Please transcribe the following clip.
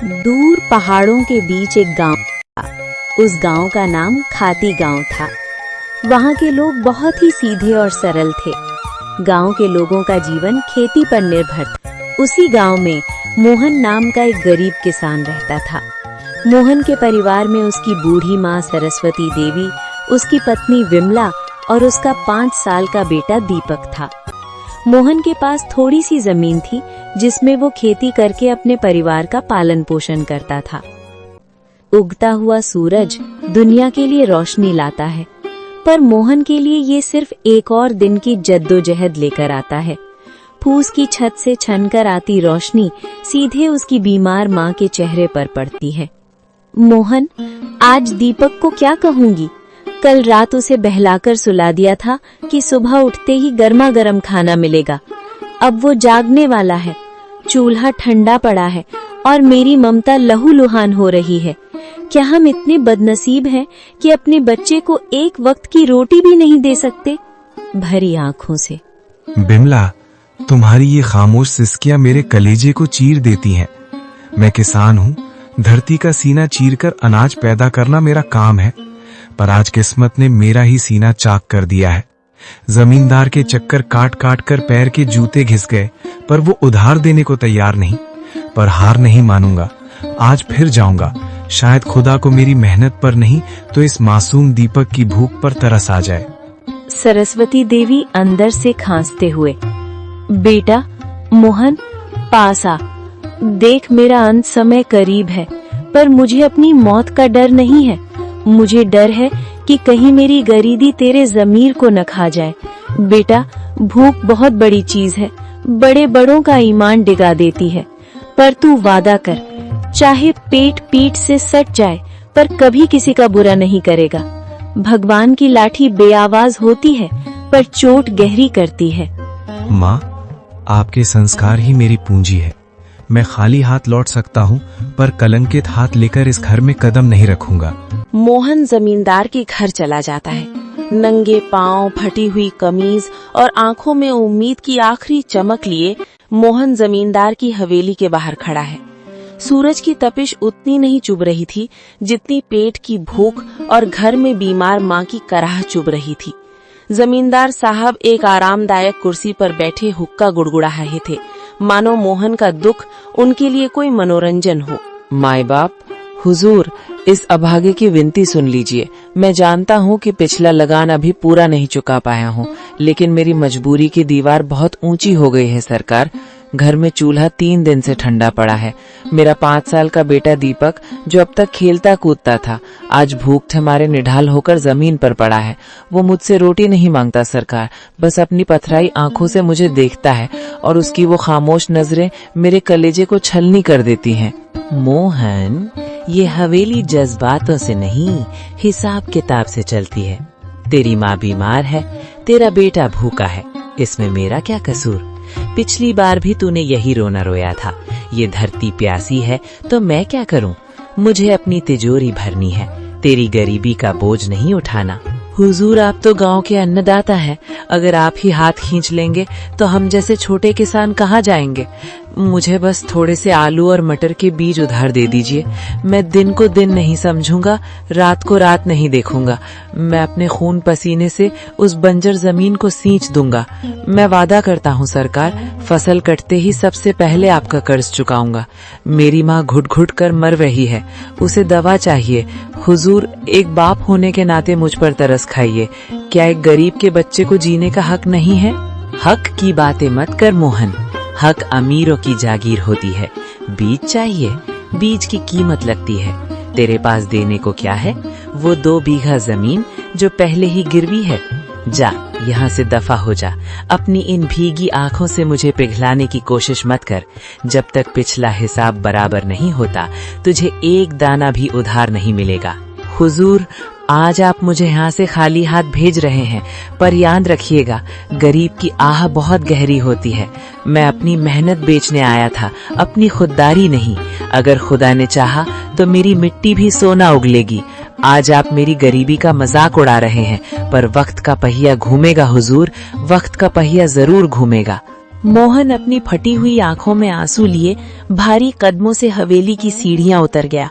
दूर पहाड़ों के बीच एक गांव था। उस गांव का नाम खाती गांव था। वहां के लोग बहुत ही सीधे और सरल थे। गांव के लोगों का जीवन खेती पर निर्भर था। उसी गांव में मोहन नाम का एक गरीब किसान रहता था। मोहन के परिवार में उसकी बूढ़ी माँ सरस्वती देवी, उसकी पत्नी विमला और उसका 5 साल का बेटा दीपक था। मोहन के पास थोड़ी सी जमीन थी जिसमें वो खेती करके अपने परिवार का पालन पोषण करता था। उगता हुआ सूरज दुनिया के लिए रोशनी लाता है, पर मोहन के लिए ये सिर्फ एक और दिन की जद्दोजहद लेकर आता है। फूस की छत से छनकर आती रोशनी सीधे उसकी बीमार माँ के चेहरे पर पड़ती है। मोहन, आज दीपक को क्या कहूंगी? कल रात उसे बहलाकर सुला दिया था कि सुबह उठते ही गर्मा गर्म खाना मिलेगा। अब वो जागने वाला है, चूल्हा ठंडा पड़ा है और मेरी ममता लहूलुहान हो रही है। क्या हम इतने बदनसीब हैं कि अपने बच्चे को एक वक्त की रोटी भी नहीं दे सकते? भरी आंखों से। बिमला, तुम्हारी ये खामोश सिसकियां मेरे कलेजे को चीर देती हैं। मैं किसान हूँ, धरती का सीना चीरकर अनाज पैदा करना मेरा काम है, पर आज किस्मत ने मेरा ही सीना चाक कर दिया है। जमींदार के चक्कर काट काट कर पैर के जूते घिस गए, पर वो उधार देने को तैयार नहीं। पर हार नहीं मानूंगा, आज फिर जाऊंगा। शायद खुदा को मेरी मेहनत पर नहीं तो इस मासूम दीपक की भूख पर तरस आ जाए। सरस्वती देवी अंदर से खांसते हुए, बेटा मोहन, पास आ। देख, मेरा अंत समय करीब है, पर मुझे अपनी मौत का डर नहीं है। मुझे डर है कि कहीं मेरी गरीबी तेरे जमीर को न खा जाए। बेटा, भूख बहुत बड़ी चीज है, बड़े बड़ों का ईमान डिगा देती है। पर तू वादा कर, चाहे पेट पीठ से सट जाए, पर कभी किसी का बुरा नहीं करेगा। भगवान की लाठी बेआवाज होती है, पर चोट गहरी करती है। माँ, आपके संस्कार ही मेरी पूंजी है। मैं खाली हाथ लौट सकता हूँ, पर कलंकित हाथ लेकर इस घर में कदम नहीं रखूंगा। मोहन जमींदार के घर चला जाता है। नंगे पांव, फटी हुई कमीज और आंखों में उम्मीद की आखिरी चमक लिए मोहन जमींदार की हवेली के बाहर खड़ा है। सूरज की तपिश उतनी नहीं चुभ रही थी जितनी पेट की भूख और घर में बीमार माँ की कराह चुभ रही थी। जमींदार साहब एक आरामदायक कुर्सी पर बैठे हुक्का गुड़गुड़ा रहे थे, मानो मोहन का दुख उनके लिए कोई मनोरंजन हो। माई बाप, हुजूर, इस अभागे की विनती सुन लीजिए। मैं जानता हूँ कि पिछला लगान अभी पूरा नहीं चुका पाया हूँ, लेकिन मेरी मजबूरी की दीवार बहुत ऊंची हो गई है सरकार। घर में चूल्हा 3 दिन से ठंडा पड़ा है। मेरा 5 साल का बेटा दीपक, जो अब तक खेलता कूदता था, आज भूख मारे निढाल होकर जमीन पर पड़ा है। वो मुझसे रोटी नहीं मांगता सरकार, बस अपनी पथराई आंखों से मुझे देखता है और उसकी वो खामोश नजरें मेरे कलेजे को छलनी कर देती हैं। मोहन, ये हवेली जज्बातों से नहीं, हिसाब किताब से चलती है। तेरी माँ बीमार है, तेरा बेटा भूखा है, इसमें मेरा क्या कसूर? पिछली बार भी तूने यही रोना रोया था। ये धरती प्यासी है तो मैं क्या करूं? मुझे अपनी तिजोरी भरनी है, तेरी गरीबी का बोझ नहीं उठाना। हुजूर, आप तो गांव के अन्नदाता हैं। अगर आप ही हाथ खींच लेंगे तो हम जैसे छोटे किसान कहाँ जाएंगे? मुझे बस थोड़े से आलू और मटर के बीज उधार दे दीजिए। मैं दिन को दिन नहीं समझूंगा, रात को रात नहीं देखूंगा। मैं अपने खून पसीने से उस बंजर जमीन को सींच दूंगा। मैं वादा करता हूँ सरकार, फसल कटते ही सबसे पहले आपका कर्ज चुकाऊंगा। मेरी माँ घुट घुट कर मर रही है, उसे दवा चाहिए। हुजूर, एक बाप होने के नाते मुझ पर तरस खाइए। क्या एक गरीब के बच्चे को जीने का हक नहीं है? हक की बातें मत कर मोहन, हक अमीरों की जागीर होती है। बीज चाहिए, बीज की कीमत लगती है। तेरे पास देने को क्या है? वो 2 बीघा जमीन जो पहले ही गिरवी है। जा, यहाँ से दफा हो जा। अपनी इन भीगी आंखों से मुझे पिघलाने की कोशिश मत कर। जब तक पिछला हिसाब बराबर नहीं होता, तुझे एक दाना भी उधार नहीं मिलेगा। हुजूर, आज आप मुझे यहाँ से खाली हाथ भेज रहे हैं, पर याद रखिएगा, गरीब की आह बहुत गहरी होती है। मैं अपनी मेहनत बेचने आया था, अपनी खुददारी नहीं। अगर खुदा ने चाहा तो मेरी मिट्टी भी सोना उगलेगी। आज आप मेरी गरीबी का मजाक उड़ा रहे हैं, पर वक्त का पहिया घूमेगा हुजूर, वक्त का पहिया जरूर घूमेगा। मोहन अपनी फटी हुई आंखों में आंसू लिए भारी कदमों से हवेली की सीढ़ियां उतर गया।